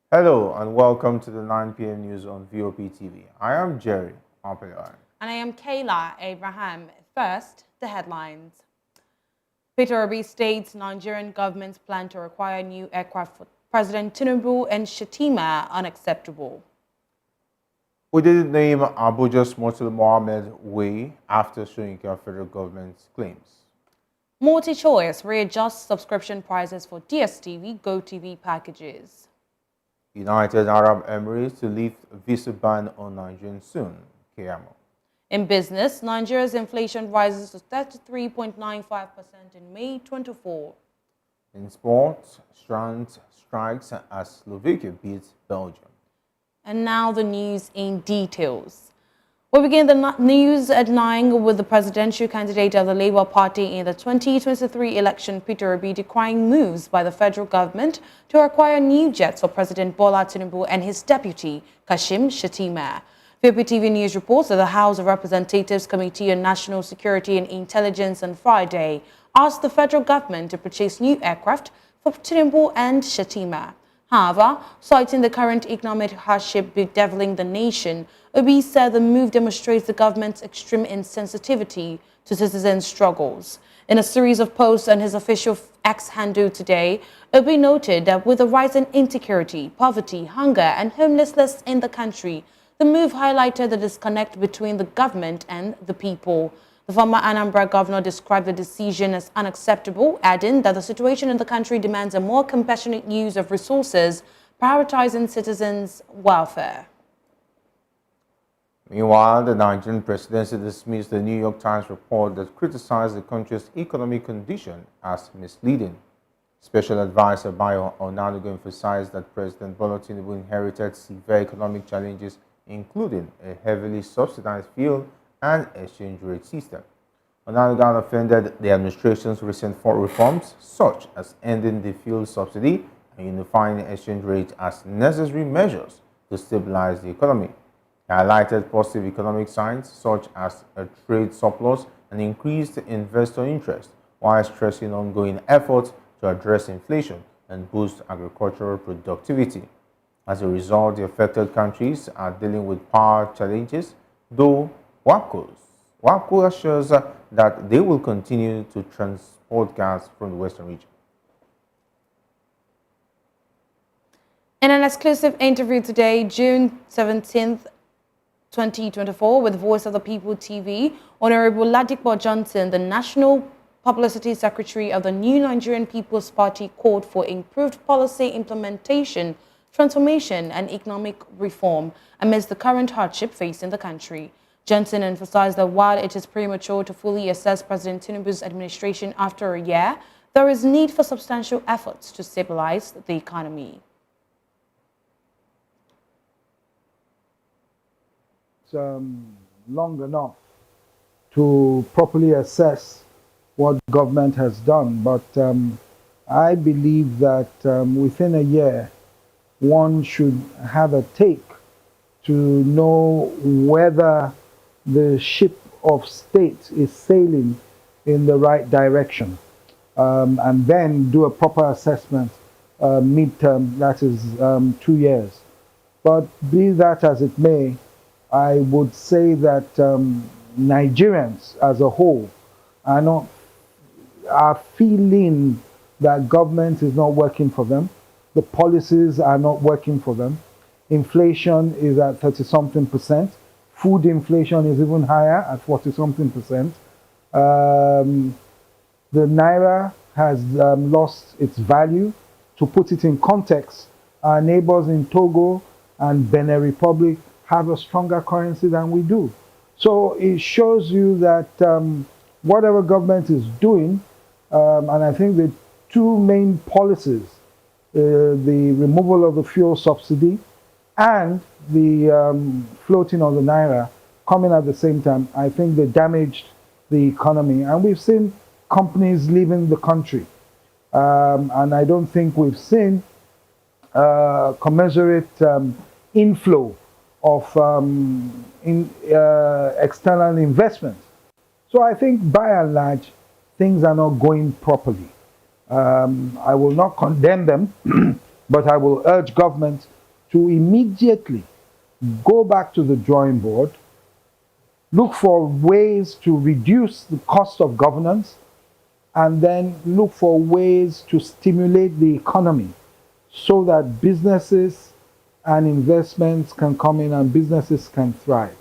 Hello and welcome to the 9 p.m. news on VOP TV. I am Jerry Oppenheimer. And I am Kayla Abraham. First, the headlines. Peter Obi states Nigerian government's plan to acquire new aircraft for President Tinubu and Shatima unacceptable. We didn't name Abuja's Murtala Mohammed way after showing our federal government's claims. Multi-choice readjusts subscription prices for DSTV GoTV packages. United Arab Emirates to lift visa ban on Nigerians soon. KMO. In business, Nigeria's inflation rises to 33.95% in May 24. In sports, Strand strikes as Slovakia beats Belgium. And now the news in details. We begin the news at 9 with the presidential candidate of the Labour Party in the 2023 election, Peter Obi, decrying moves by the federal government to acquire new jets for President Bola Tinubu and his deputy, Kashim Shettima. VOP News reports that the House of Representatives Committee on National Security and Intelligence on Friday asked the federal government to purchase new aircraft for Tinubu and Shettima. However, citing the current economic hardship bedeviling the nation, Obi said the move demonstrates the government's extreme insensitivity to citizens' struggles. In a series of posts on his official X handle today, Obi noted that with the rise in insecurity, poverty, hunger, and homelessness in the country, the move highlighted the disconnect between the government and the people. The former Anambra governor described the decision as unacceptable, adding that the situation in the country demands a more compassionate use of resources, prioritizing citizens' welfare. Meanwhile, the Nigerian presidency dismissed the New York Times report that criticized the country's economic condition as misleading. Special advisor Bayo Onanuga emphasized that President Bola Tinubu inherited severe economic challenges, including a heavily subsidized fuel and exchange rate system. Onanuga offended the administration's recent reforms, such as ending the fuel subsidy and unifying the exchange rate as necessary measures to stabilize the economy. He highlighted positive economic signs such as a trade surplus and increased investor interest, while stressing ongoing efforts to address inflation and boost agricultural productivity. As a result, the affected countries are dealing with power challenges, though WAPCO assures that they will continue to transport gas from the western region. In an exclusive interview today, June 17th, 2024, with Voice of the People TV, Honorable Ladipo Johnson, the National Publicity Secretary of the New Nigerian People's Party, called for improved policy implementation, transformation, and economic reform amidst the current hardship facing the country. Johnson emphasized that while it is premature to fully assess President Tinubu's administration after a year, there is need for substantial efforts to stabilize the economy. Long enough to properly assess what government has done, but I believe that within a year, one should have a take to know whether the ship of state is sailing in the right direction, and then do a proper assessment midterm, that is 2 years. But be that as it may, I would say that Nigerians as a whole are feeling that government is not working for them. The policies are not working for them. Inflation is at 30-something%. Food inflation is even higher at 40-something%. The Naira has lost its value. To put it in context, our neighbors in Togo and Benin Republic have a stronger currency than we do. So it shows you that whatever government is doing, and I think the two main policies, the removal of the fuel subsidy and the floating of the Naira coming at the same time, I think they damaged the economy. And we've seen companies leaving the country. And I don't think we've seen commensurate inflow of external investment. So I think by and large, things are not going properly. I will not condemn them, but I will urge government to immediately go back to the drawing board, look for ways to reduce the cost of governance, and then look for ways to stimulate the economy so that businesses and investments can come in and businesses can thrive.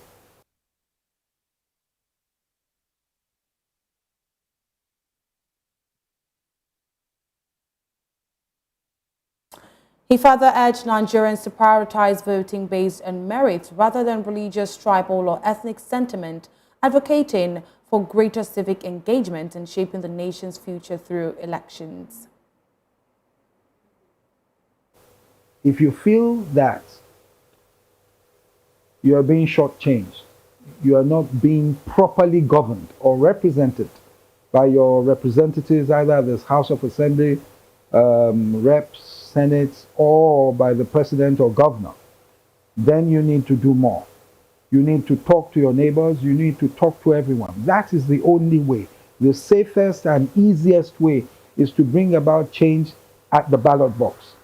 He further urged Nigerians to prioritize voting based on merit rather than religious, tribal, or ethnic sentiment, advocating for greater civic engagement in shaping the nation's future through elections. If you feel that you are being shortchanged, you are not being properly governed or represented by your representatives, either this House of Assembly, reps, Senate, or by the president or governor, then you need to do more. You need to talk to your neighbors. You need to talk to everyone. That is the only way. The safest and easiest way is to bring about change at the ballot box.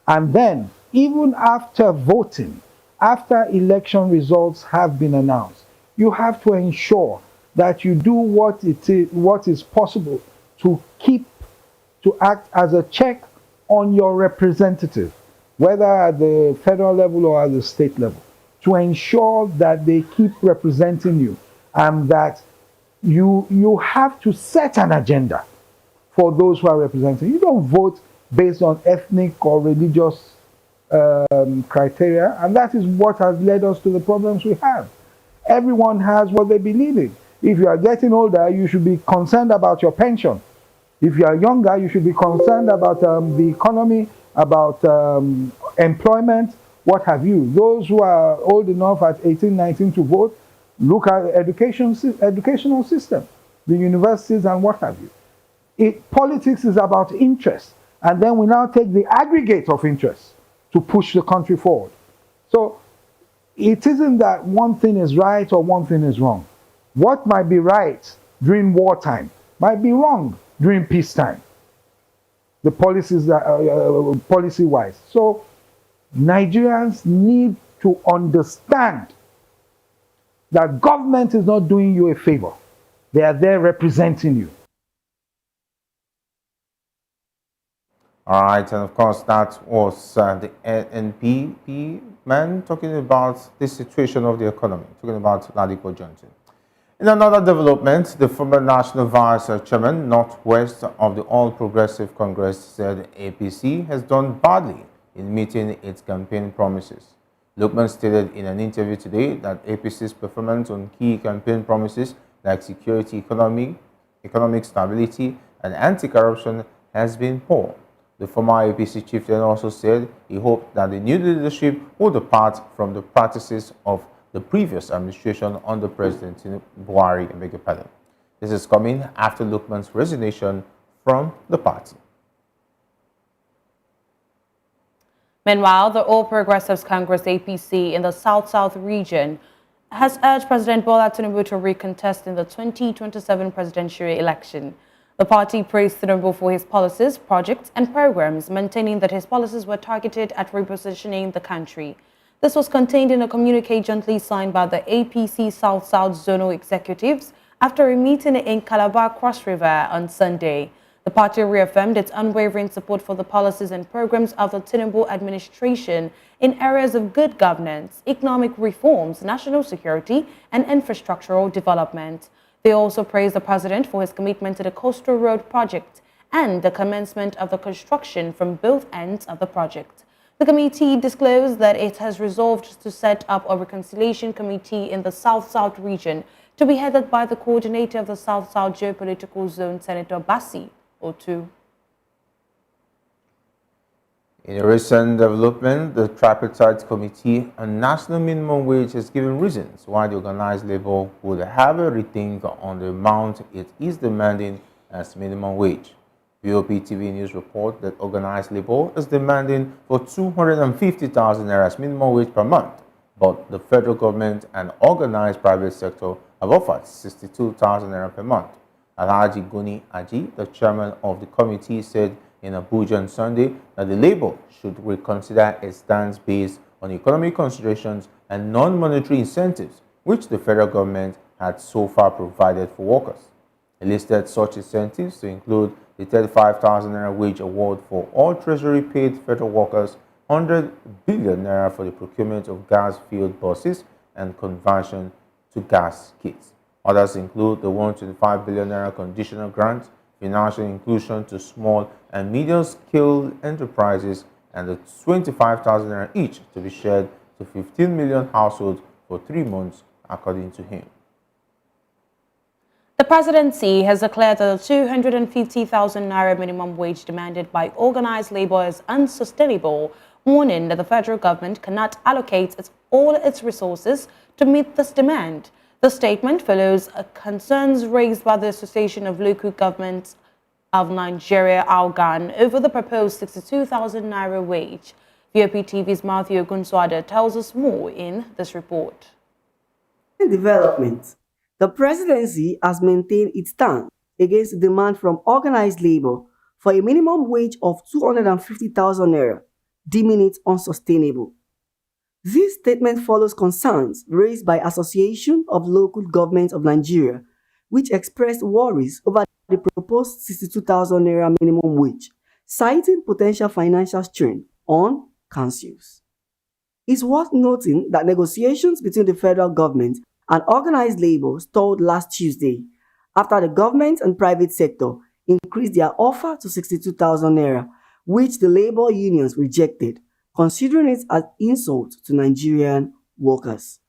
And then, even after voting, after election results have been announced, you have to ensure that you do what is possible to act as a check on your representative, whether at the federal level or at the state level, to ensure that they keep representing you and that you have to set an agenda for those who are representing. You don't vote based on ethnic or religious criteria, and that is what has led us to the problems we have. Everyone has what they believe in. If you are getting older, you should be concerned about your pension. If you are younger, you should be concerned about the economy, about employment, what have you. Those who are old enough at 18, 19 to vote, look at educational system, the universities and what have you. Politics is about interest, and then we now take the aggregate of interest to push the country forward. So it isn't that one thing is right or one thing is wrong. What might be right during wartime might be wrong during peacetime, the policies that policy-wise. So Nigerians need to understand that government is not doing you a favor. They are there representing you. All right, and of course, that was the NPP man talking about the situation of the economy, talking about Ladipo Johnson. In another development, the former National Vice Chairman, Northwest of the All Progressive Congress, said APC has done badly in meeting its campaign promises. Lukman stated in an interview today that APC's performance on key campaign promises like security, economic stability, and anti-corruption has been poor. The former APC chieftain also said he hoped that the new leadership would depart from the practices of the previous administration under President Buhari. This is coming after Lukman's resignation from the party. Meanwhile, the All Progressives Congress APC in the South-South region has urged President Bola Tinubu to recontest in the 2027 presidential election. The party praised Tinubu for his policies, projects, and programs, maintaining that his policies were targeted at repositioning the country. This was contained in a communique jointly signed by the APC South-South Zonal Executives after a meeting in Calabar Cross River on Sunday. The party reaffirmed its unwavering support for the policies and programs of the Tinubu administration in areas of good governance, economic reforms, national security, and infrastructural development. They also praised the president for his commitment to the Coastal Road project and the commencement of the construction from both ends of the project. The committee disclosed that it has resolved to set up a reconciliation committee in the South-South region to be headed by the coordinator of the South-South Geopolitical Zone, Senator Bassi Otu. In a recent development, the Tripartite Committee on National Minimum Wage has given reasons why the organized labor would have a rethink on the amount it is demanding as minimum wage. VOP TV News report that organized labor is demanding for 250,000 naira as minimum wage per month, but the federal government and organized private sector have offered 62,000 naira per month. Alhaji Guni Aji, the chairman of the committee, said in Abuja on Sunday that the labor should reconsider its stance based on economic considerations and non-monetary incentives which the federal government had so far provided for workers. He listed such incentives to include the 35,000 naira wage award for all treasury-paid federal workers, 100 billion naira for the procurement of gas-fueled buses and conversion to gas kits. Others include the 125 billion naira conditional grant, financial inclusion to small and medium-scale enterprises, and the 25,000 naira each to be shared to 15 million households for 3 months, according to him. The presidency has declared that the 250,000 naira minimum wage demanded by organized labor is unsustainable, warning that the federal government cannot allocate all its resources to meet this demand. The statement follows concerns raised by the Association of Local Governments of Nigeria, ALGAN, over the proposed 62,000 naira wage. VOP TV's Matthew Ogunswada tells us more in this report. Development. The presidency has maintained its stand against the demand from organized labor for a minimum wage of 250,000 naira, deeming it unsustainable. This statement follows concerns raised by Association of Local Governments of Nigeria, which expressed worries over the proposed 62,000 naira minimum wage, citing potential financial strain on councils. It's worth noting that negotiations between the federal government and organized labor stalled last Tuesday after the government and private sector increased their offer to 62,000 naira, which the labor unions rejected, considering it as insult to Nigerian workers.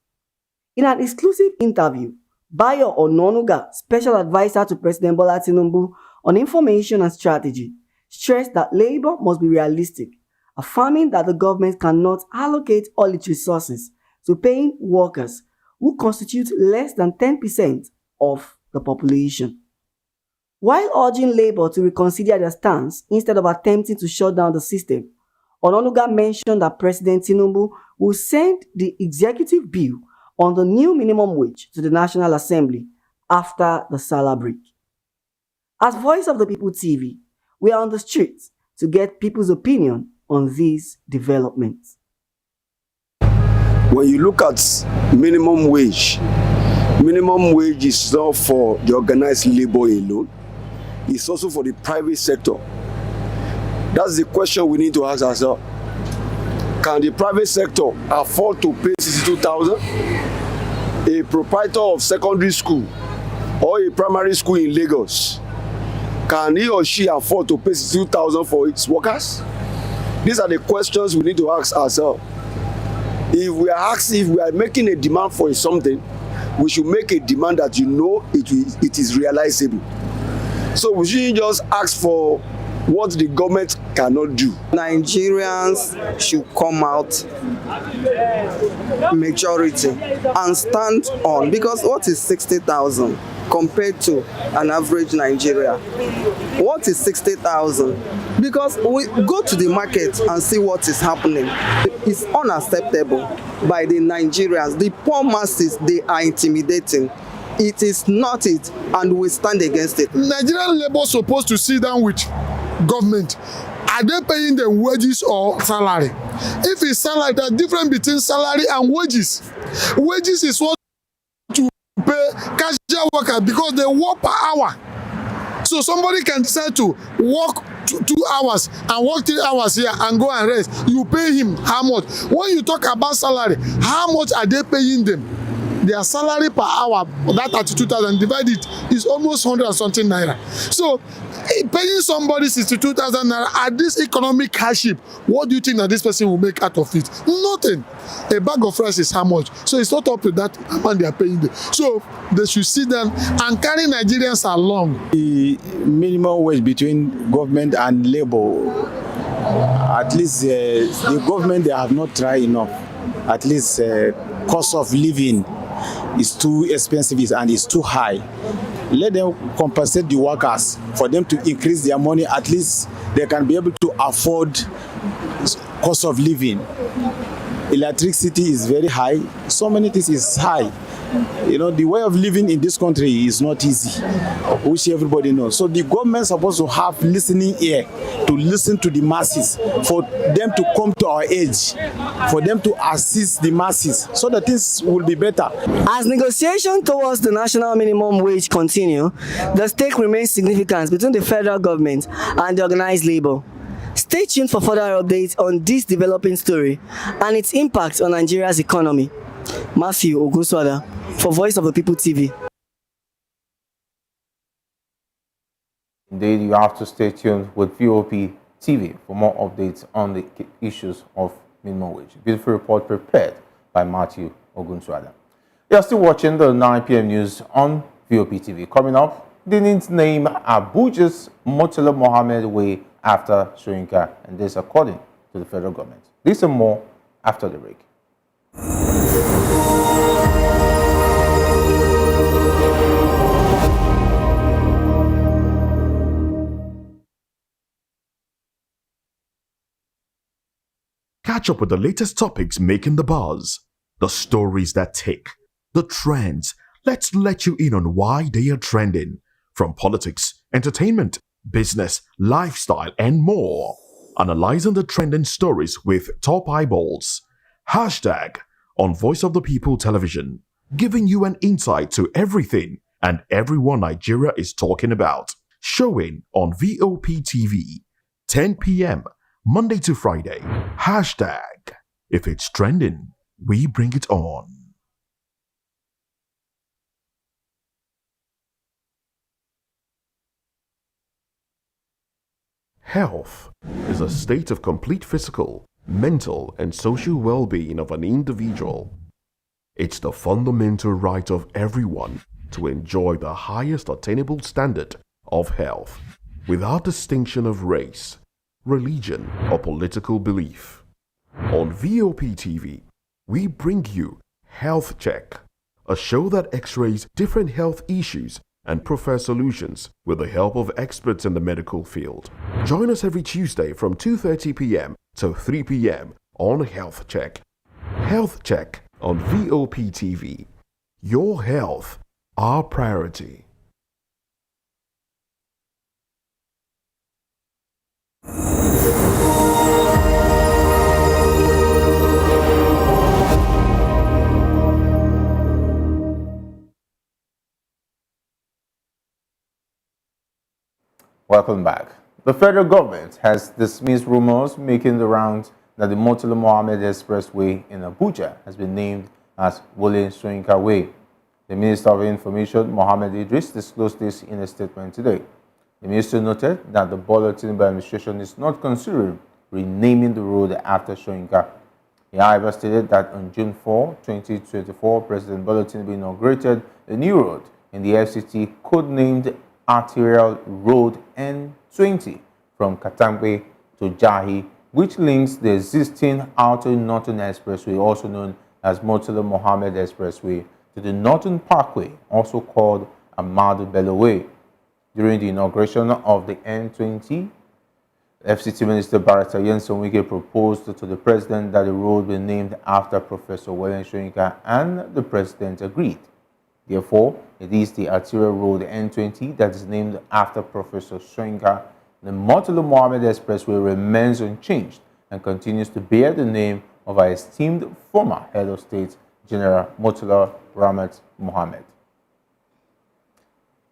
In an exclusive interview, Bayo Ononuga, special advisor to President Bola Tinubu on information and strategy, stressed that labor must be realistic, affirming that the government cannot allocate all its resources to paying workers who constitute less than 10% of the population. While urging labor to reconsider their stance instead of attempting to shut down the system, Ononuga mentioned that President Tinubu will send the executive bill on the new minimum wage to the National Assembly after the Salah break. As Voice of the People TV, we are on the streets to get people's opinion on these developments. When you look at minimum wage is not for the organized labor alone. It's also for the private sector. That's the question we need to ask ourselves. Can the private sector afford to pay 62,000? A proprietor of secondary school or a primary school in Lagos, can he or she afford to pay 62,000 for its workers? These are the questions we need to ask ourselves. If we are making a demand for something, we should make a demand that it is realizable. So we shouldn't just ask for what the government cannot do. Nigerians should come out majority and stand on, because what is 60,000 compared to an average Nigeria? What is 60,000? Because we go to the market and see what is happening. It's unacceptable by the Nigerians. The poor masses, they are intimidating. It is not it, and we stand against it. Nigerian labor supposed to sit down with government. Are they paying them wages or salary? If it's salary, there's difference between salary and wages. Wages is what to pay casual workers because they work per hour. So somebody can decide to work 2 hours and work 3 hours here and go and rest. You pay him how much? When you talk about salary, how much are they paying them? Their salary per hour, that 32,000 divided is almost 100 and something naira. So paying somebody 62,000 naira at this economic hardship, what do you think that this person will make out of it? Nothing. A bag of rice is how much? So it's not up to that amount they are paying them. So they should sit down and carry Nigerians along. The minimum wage between government and labor, at least the government, they have not tried enough. At least cost of living is too expensive and it's too high. Let them compensate the workers for them to increase their money. At least they can be able to afford cost of living. electricity is very high. So many things is high. You know, the way of living in this country is not easy, which everybody knows. So the government is supposed to have listening ear to listen to the masses, for them to come to our age, for them to assist the masses, so that things will be better. As negotiations towards the national minimum wage continue, the stake remains significant between the federal government and the organized labor. Stay tuned for further updates on this developing story and its impact on Nigeria's economy. Matthew Ogunswada for Voice of the People TV. Indeed, you have to stay tuned with VOP TV for more updates on the issues of minimum wage. Beautiful report prepared by Matthew Ogunswada. You are still watching the 9 p.m. news on VOP TV. Coming up, they need to name Abuja's Murtala Mohammed Way after Soyinka, and this according to the federal government. This and more after the break. Catch up with the latest topics making the buzz, the stories that tick, the trends. Let's let you in on why they are trending, from politics, entertainment, business, lifestyle, and more. Analyzing the trending stories with top eyeballs. Hashtag on Voice of the People Television, giving you an insight to everything and everyone Nigeria is talking about. Showing on VOP TV, 10 p.m. Monday to Friday. Hashtag if it's trending, we bring it on. Health is a state of complete physical, mental, and social well-being of an individual. It's the fundamental right of everyone to enjoy the highest attainable standard of health, without distinction of race, religion, or political belief. On VOP TV, we bring you Health Check, a show that x-rays different health issues and provides solutions with the help of experts in the medical field. Join us every Tuesday from 2:30 p.m. to 3 p.m. on Health Check. Health Check on VOP TV. Your health, our priority. Welcome back. The federal government has dismissed rumors making the rounds that the Murtala Mohammed Expressway in Abuja has been named as Wole Soyinka Way. The Minister of Information, Mohammed Idris, disclosed this in a statement today. The minister noted that the Bola Tinubu administration is not considering renaming the road after Soyinka. He however stated that on June 4, 2024, President Bola Tinubu inaugurated a new road in the FCT codenamed Arterial Road N20 from Katangbe to Jahi, which links the existing Outer Northern Expressway, also known as Murtala Mohammed Expressway, to the Northern Parkway, also called Ahmadu Bello Way. During the inauguration of the N20, FCT Minister Barrister Yenson Wike proposed to the President that the road be named after Professor Wole Soyinka, and the President agreed. Therefore, it is the Arterial Road N20 that is named after Professor Soyinka. The Murtala Mohammed Expressway remains unchanged and continues to bear the name of our esteemed former head of state, General Murtala Ramat Mohammed.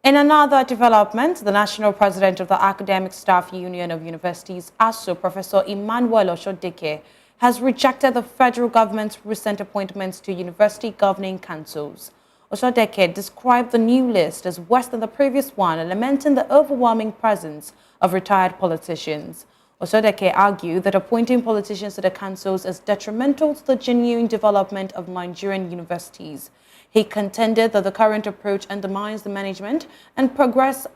In another development, the National President of the Academic Staff Union of Universities, ASU, Professor Emmanuel Oshodeke, has rejected the federal government's recent appointments to university governing councils. Oshodeke described the new list as worse than the previous one, lamenting the overwhelming presence of retired politicians. Oshodeke argued that appointing politicians to the councils is detrimental to the genuine development of Nigerian universities. He contended that the current approach undermines the management and progress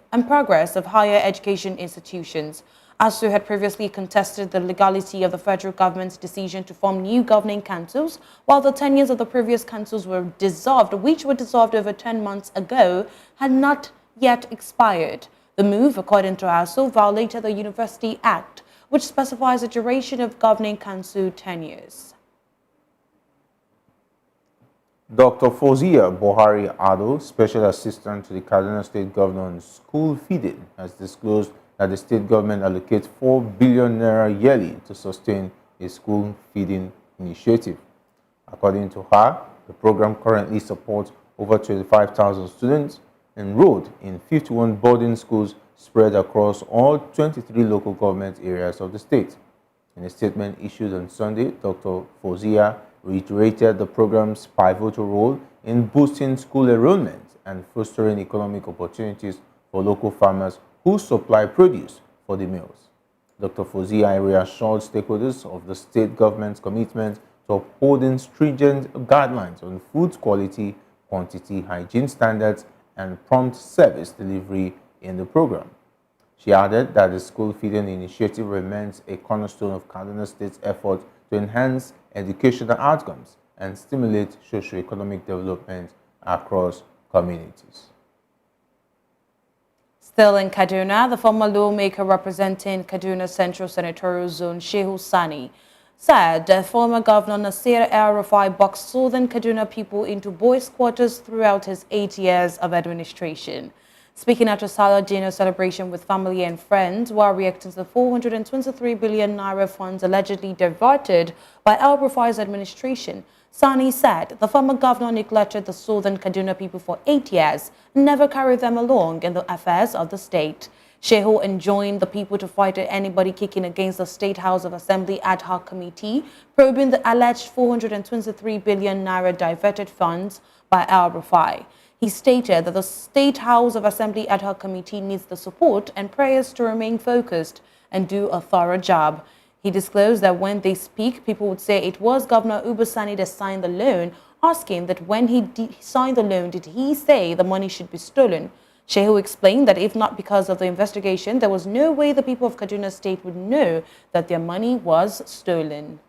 of higher education institutions. ASU had previously contested the legality of the federal government's decision to form new governing councils, while the tenures of the previous councils were dissolved, which were dissolved over 10 months ago, had not yet expired. The move, according to ASU, violated the University Act, which specifies a duration of governing council tenures. Dr. Fozia Bohari Ado, Special Assistant to the Kaduna State Governor on School Feeding, has disclosed that the state government allocates 4 billion naira yearly to sustain a school feeding initiative. According to her, the program currently supports over 25,000 students enrolled in 51 boarding schools spread across all 23 local government areas of the state. In a statement issued on Sunday, Dr. Fozia reiterated the program's pivotal role in boosting school enrollment and fostering economic opportunities for local farmers who supply produce for the mills. Dr. Fozia reassured stakeholders of the state government's commitment to upholding stringent guidelines on food quality, quantity, hygiene standards, and prompt service delivery in the program. She added that the school feeding initiative remains a cornerstone of Kaduna State's effort to enhance educational outcomes and stimulate socio-economic development across communities. Still in Kaduna, the former lawmaker representing Kaduna Central Senatorial Zone, Shehu Sani, said that former Governor Nasir El-Rufai boxed southern Kaduna people into boys' quarters throughout his 8 years of administration. Speaking at a Salah dinner celebration with family and friends while reacting to the 423 billion naira funds allegedly diverted by El-Rufai's administration, Sani said the former governor neglected the southern Kaduna people for 8 years and never carried them along in the affairs of the state. Shehu enjoined the people to fight anybody kicking against the State House of Assembly ad hoc committee, probing the alleged 423 billion naira diverted funds by El-Rufai. He stated that the State House of Assembly ad hoc committee needs the support and prayers to remain focused and do a thorough job. He disclosed that when they speak, people would say it was Governor Uba Sani that signed the loan, asking that when he signed the loan, did he say the money should be stolen? Shehu explained that if not because of the investigation, there was no way the people of Kaduna State would know that their money was stolen.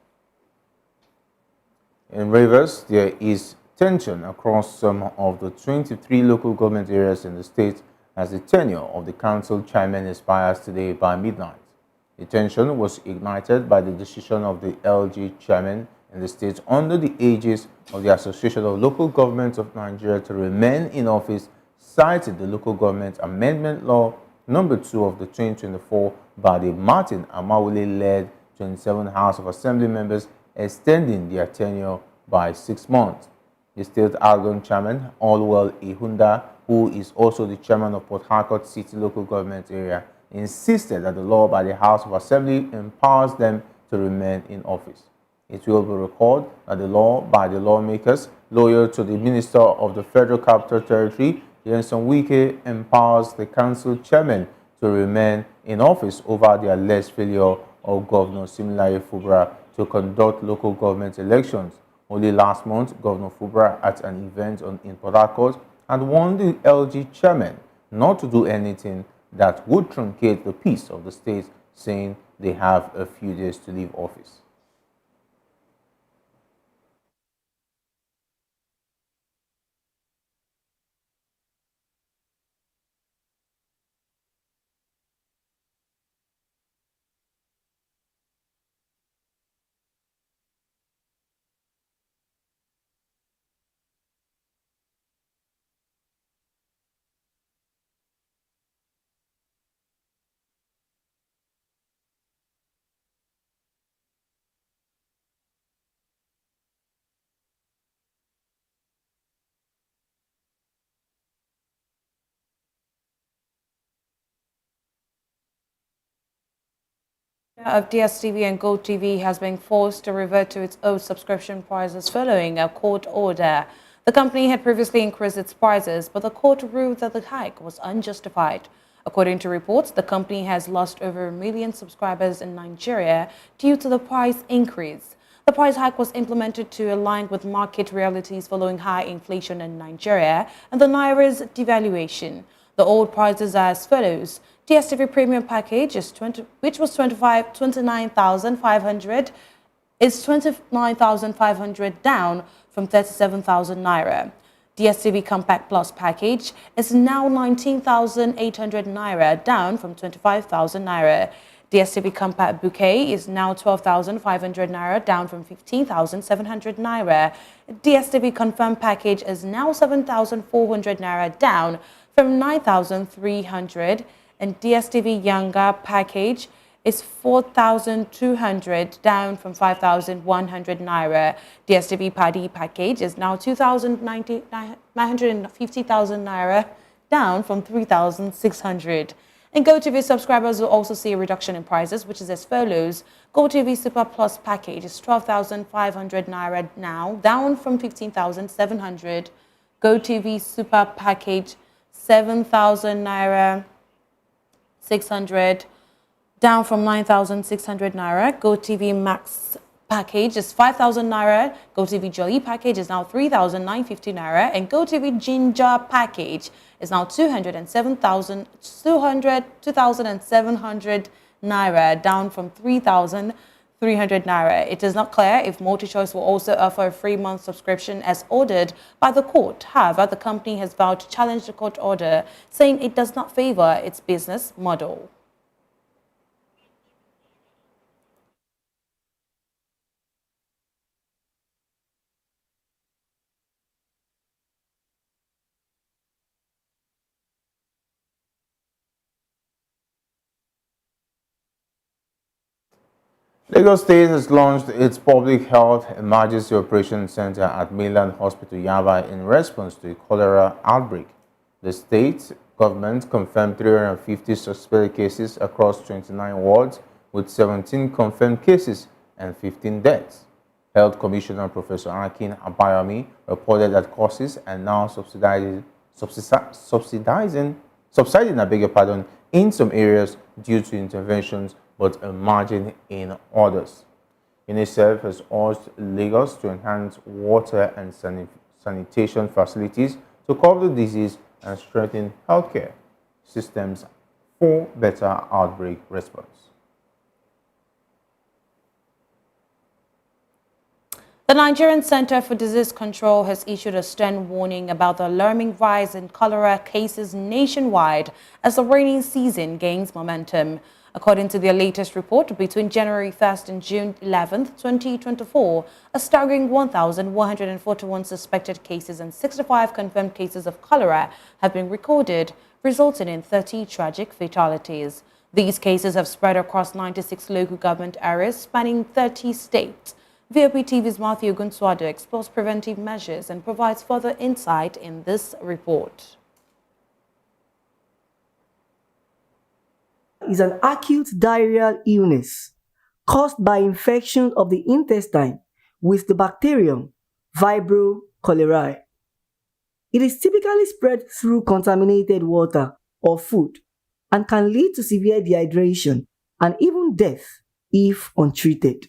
In Rivers, there is tension across some of the 23 local government areas in the state as the tenure of the council chairman expires today by midnight. The tension was ignited by the decision of the LG chairman in the state under the aegis of the Association of Local Governments of Nigeria to remain in office, cited the Local Government Amendment Law number 2 of the 2024 by the Martin Amawule-led 27 House of Assembly members, extending their tenure by 6 months. The state outgoing chairman, Allwell Ihunda, who is also the chairman of Port Harcourt City Local Government Area, insisted that the law by the House of Assembly empowers them to remain in office. It will be recalled that the law by the lawmakers loyal to the Minister of the Federal Capital Territory, Yenson Wike, empowers the council chairman to remain in office over the alleged failure of Governor Similaye Fubara to conduct local government elections. Only last month, Governor Fubara at an event in Port Harcourt had warned the LG chairman not to do anything that would truncate the peace of the state, saying they have a few days to leave office. Of DSTV and GoTV has been forced to revert to its old subscription prices following a court order. The company had previously increased its prices, but the court ruled that the hike was unjustified. According to reports, the company has lost over 1 million subscribers in Nigeria due to the price increase. The price hike was implemented to align with market realities following high inflation in Nigeria and the Naira's devaluation. The old prices are as follows. DSTV Premium Package, which was 29,500, is 29,500 down from 37,000 naira. DSTV Compact Plus Package is now 19,800 naira, down from 25,000 naira. DSTV compact bouquet is now 12,500 naira, down from 15,700 naira. DSTV confirmed package is now 7,400 naira, down from 9,300. And DSTV younger package is 4,200, down from 5,100 naira. DSTV Paddy package is now 2,950,000 naira, down from 3,600. And GoTV subscribers will also see a reduction in prices, which is as follows. GoTV Super Plus package is 12,500 naira now, down from 15,700. GoTV Super package 7,000 naira 600, down from 9,600 naira. GoTV Max package is 5,000 naira. GoTV Jolly package is now 3,950 naira. And GoTV Ginger package is now 2,700 naira, down from 3,300 naira. It is not clear if MultiChoice will also offer a 3-month subscription as ordered by the court. However, the company has vowed to challenge the court order, saying it does not favor its business model. Lagos State has launched its Public Health Emergency Operations Center at Mainland Hospital Yaba in response to a cholera outbreak. The state government confirmed 350 suspected cases across 29 wards, with 17 confirmed cases and 15 deaths. Health Commissioner Professor Akin Abayomi reported that costs are now subsiding in some areas due to interventions, but a margin in others. UNICEF has urged Lagos to enhance water and sanitation facilities to curb the disease and strengthen healthcare systems for better outbreak response. The Nigerian Center for Disease Control has issued a stern warning about the alarming rise in cholera cases nationwide as the rainy season gains momentum. According to their latest report, between January 1st and June 11th, 2024, a staggering 1,141 suspected cases and 65 confirmed cases of cholera have been recorded, resulting in 30 tragic fatalities. These cases have spread across 96 local government areas spanning 30 states. VOP TV's Matthew Gunswado explores preventive measures and provides further insight in this report. Is an acute diarrheal illness caused by infection of the intestine with the bacterium Vibrio cholerae. It is typically spread through contaminated water or food and can lead to severe dehydration and even death if untreated.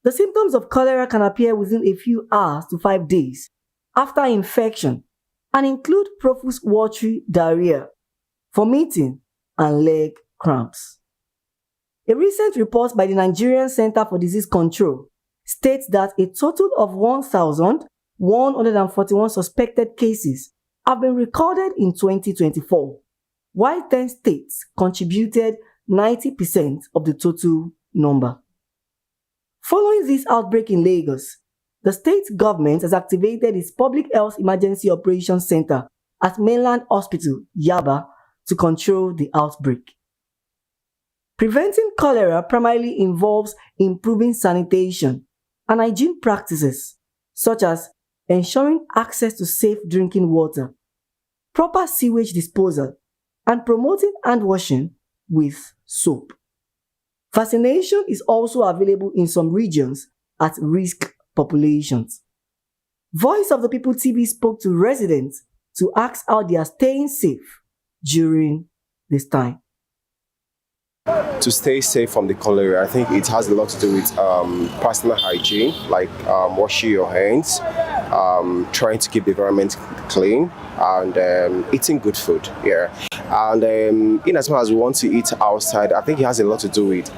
The symptoms of cholera can appear within a few hours to 5 days after infection and include profuse watery diarrhea, vomiting, and leg cramps. A recent report by the Nigerian Center for Disease Control states that a total of 1,141 suspected cases have been recorded in 2024, while 10 states contributed 90% of the total number. Following this outbreak in Lagos, the state government has activated its Public Health Emergency Operations Center at Mainland Hospital, Yaba, to control the outbreak. Preventing cholera primarily involves improving sanitation and hygiene practices, such as ensuring access to safe drinking water, proper sewage disposal, and promoting hand washing with soap. Vaccination is also available in some regions at risk populations. Voice of the People TV spoke to residents to ask how they are staying safe during this time. To stay safe from the cholera, I think it has a lot to do with personal hygiene, like washing your hands, trying to keep the environment clean, and eating good food. Yeah, and in as much as we want to eat outside, I think it has a lot to do with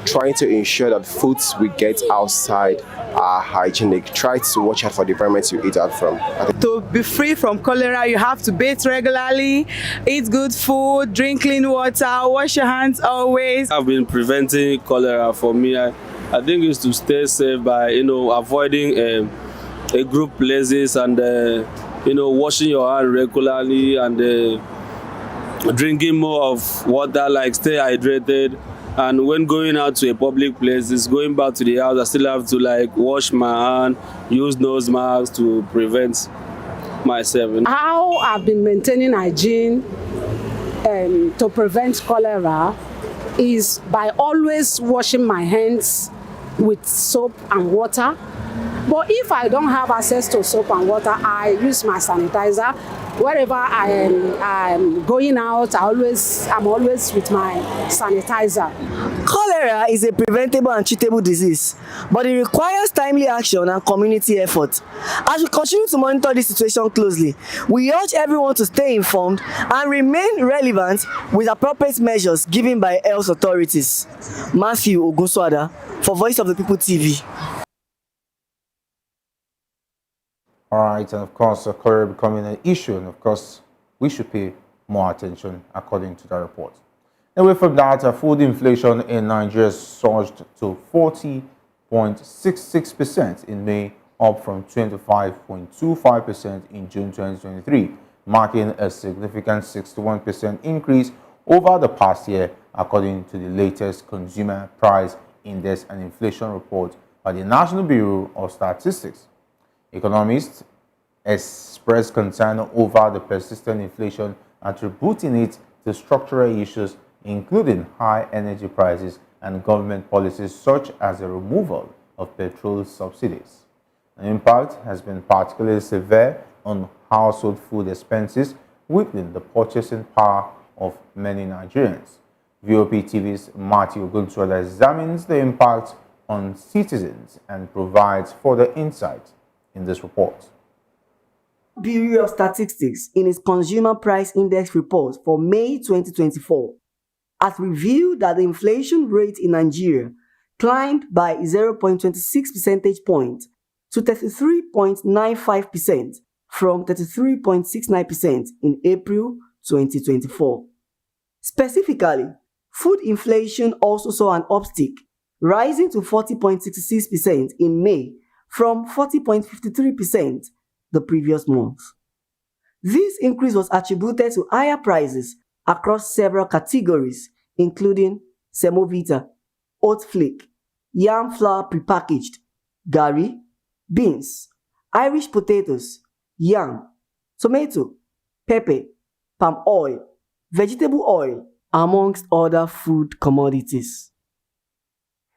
trying to ensure that foods we get outside are hygienic. Try to watch out for the environment you eat out from. To be free from cholera, you have to bathe regularly, eat good food, drink clean water, wash your hands always. I've been preventing cholera. For me, I think it's to stay safe by avoiding a group places, and washing your hands regularly, and drinking more of water, like stay hydrated. And when going out to a public place, is going back to the house, I still have to like wash my hand, use nose masks to prevent myself. How I've been maintaining hygiene to prevent cholera is by always washing my hands with soap and water. But if I don't have access to soap and water, I use my sanitizer. Wherever I am going out, I'm always with my sanitizer. Cholera is a preventable and treatable disease, but it requires timely action and community effort. As we continue to monitor this situation closely, we urge everyone to stay informed and remain relevant with appropriate measures given by health authorities. Matthew Ogunswada for Voice of the People TV. All right, and of course, cholera becoming an issue, and of course, we should pay more attention according to the report. Away from that, food inflation in Nigeria surged to 40.66% in May, up from 25.25% in June 2023, marking a significant 61% increase over the past year, according to the latest Consumer Price Index and Inflation Report by the National Bureau of Statistics. Economists express concern over the persistent inflation, attributing it to structural issues including high energy prices and government policies such as the removal of petrol subsidies. The impact has been particularly severe on household food expenses, weakening the purchasing power of many Nigerians. VOP TV's Matthew Ogunswada examines the impact on citizens and provides further insight in this report. Bureau of Statistics, in its Consumer Price Index report for May 2024, has revealed that the inflation rate in Nigeria climbed by 0.26 percentage points to 33.95% from 33.69% in April 2024. Specifically, food inflation also saw an uptick, rising to 40.66% in May from 40.53% the previous month. This increase was attributed to higher prices across several categories, including semovita, oat flake, yam flour prepackaged, garri, beans, Irish potatoes, yam, tomato, pepper, palm oil, vegetable oil, amongst other food commodities.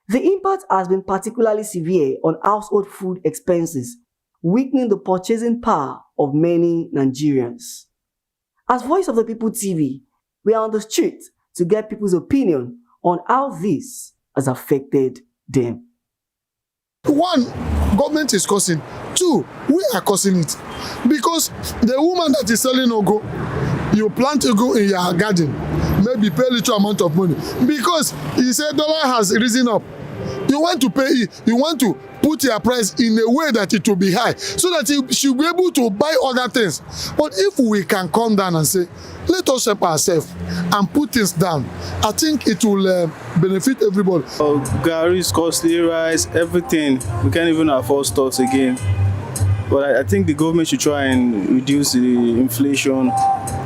The impact has been particularly severe on household food expenses, weakening the purchasing power of many Nigerians. As Voice of the People TV, we are on the street to get people's opinion on how this has affected them. One, government is causing. Two, we are causing it. Because the woman that is selling ugu, you plant ugu in your garden, maybe pay a little amount of money. Because you say dollar has risen up. You want to pay it, you want to put your price in a way that it will be high, so that you should be able to buy other things. But if we can come down and say, let us help ourselves and put things down, I think it will benefit everybody. Garri is costly, rice, everything. We can't even afford stocks again. But I think the government should try and reduce the inflation,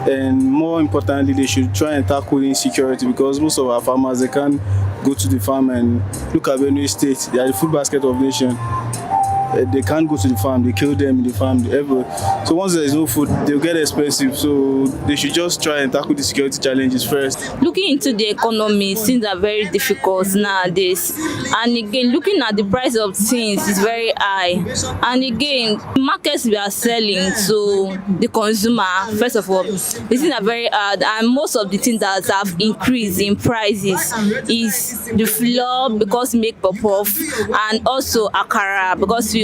and more importantly, they should try and tackle insecurity, because most of our farmers, they can't go to the farm. And look at Benue State, they are the food basket of the nation. They can't go to the farm, they kill them in the farm. So once there is no food, they'll get expensive. So they should just try and tackle the security challenges first. Looking into the economy, things are very difficult nowadays. And again, looking at the price of things is very high. And again, markets we are selling to the consumer, first of all, these things are very hard. And most of the things that have increased in prices is the flour, because we make puff, and also akara, because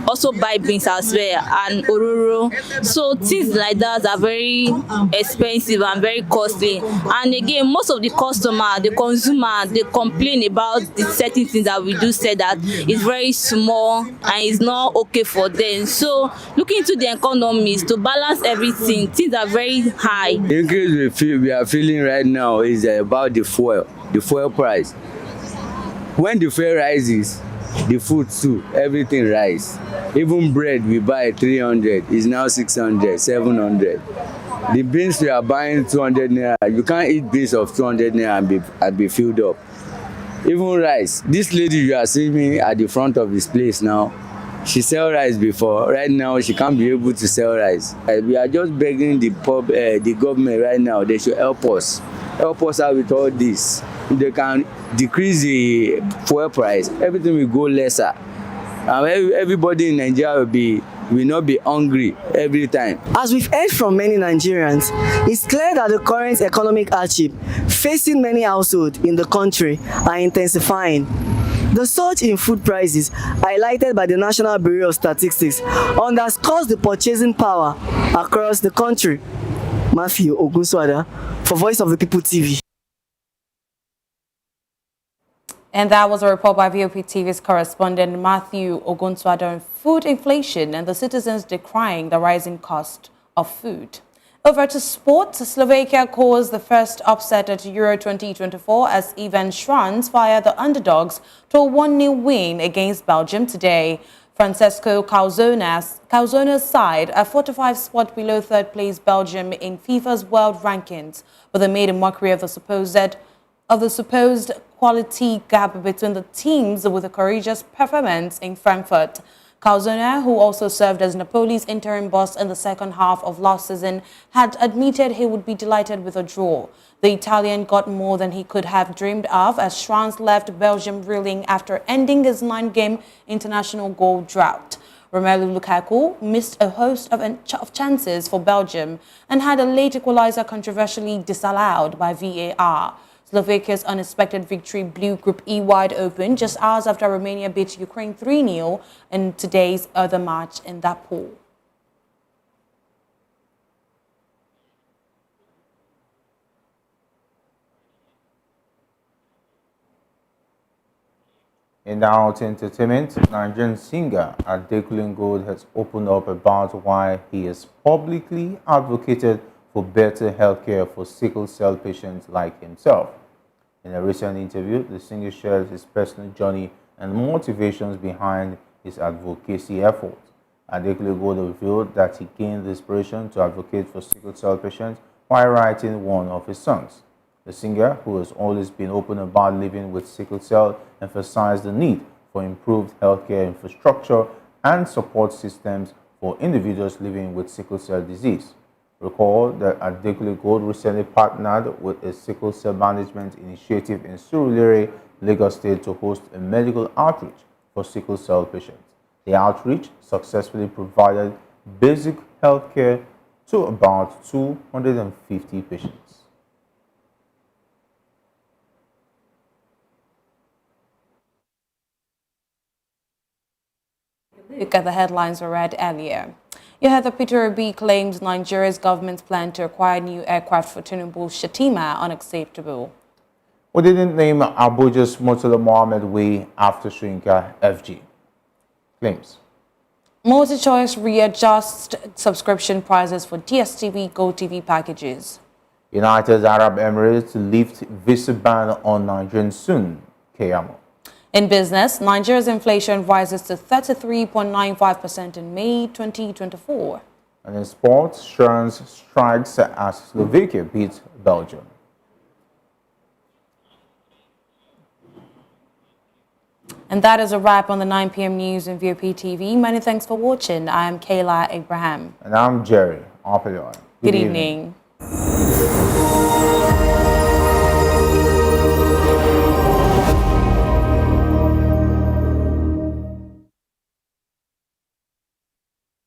also buy beans as well and ororo. So things like that are very expensive and very costly. And again, most of the customer, the consumer, they complain about the certain things that we do say that it's very small and it's not okay for them. So looking into the economies to balance everything, things are very high. The increase we are feeling right now is about the fuel price. When the fuel rises, the food too, everything rise. Even bread we buy 300 is now 600, 700. The beans we are buying 200 naira, you can't eat beans of 200 naira and be filled up. Even rice, this lady you are seeing me at the front of this place now, she sell rice before. Right now she can't be able to sell rice. We are just begging the government right now, they should help us out with all this. If they can decrease the fuel price, everything will go lesser. And everybody in Nigeria will not be hungry every time. As we've heard from many Nigerians, it's clear that the current economic hardship facing many households in the country are intensifying. The surge in food prices, highlighted by the National Bureau of Statistics, underscores the purchasing power across the country. Matthew Ogunswada for Voice of the People TV. And that was a report by VOP TV's correspondent Matthew Ogunswada on food inflation and the citizens decrying the rising cost of food. Over to sports, Slovakia caused the first upset at Euro 2024 as Ivan Schranz fired the underdogs to a 1-0 win against Belgium today. Francesco Calzona's side are 45 spots below third-place Belgium in FIFA's world rankings, but they made a mockery of the supposed quality gap between the teams with a courageous performance in Frankfurt. Calzona, who also served as Napoli's interim boss in the second half of last season, had admitted he would be delighted with a draw. The Italian got more than he could have dreamed of as Schranz left Belgium reeling after ending his 9-game international goal drought. Romelu Lukaku missed a host of chances for Belgium and had a late equalizer controversially disallowed by VAR. Slovakia's unexpected victory blew Group E wide open just hours after Romania beat Ukraine 3-0 in today's other match in that pool. In the out entertainment, Nigerian singer Adekunle Gold has opened up about why he has publicly advocated for better healthcare for sickle cell patients like himself. In a recent interview, the singer shared his personal journey and motivations behind his advocacy efforts. Adekunle Gold revealed that he gained the inspiration to advocate for sickle cell patients while writing one of his songs. The singer, who has always been open about living with sickle cell, emphasized the need for improved healthcare infrastructure and support systems for individuals living with sickle cell disease. Recall that Adekunle Gold recently partnered with a sickle cell management initiative in Surulere, Lagos State to host a medical outreach for sickle cell patients. The outreach successfully provided basic health care to about 250 patients. Look at the headlines we read earlier. You heard that Peter Obi claims Nigeria's government's plan to acquire new aircraft for Tinubu Shatima unacceptable. We didn't name Abuja's Murtala Mohammed Way after Shrinka FG. Claims. MultiChoice readjusts subscription prices for DSTV GoTV packages. United Arab Emirates lift visa ban on Nigerians soon. Kayamo. In business, Nigeria's inflation rises to 33.95% in May 2024. And in sports, Schranz strikes as Slovakia beats Belgium. And that is a wrap on the 9 p.m. news on VOP TV. Many thanks for watching. I am Kayla Abraham. And I'm Jerry Opeloi. Good evening.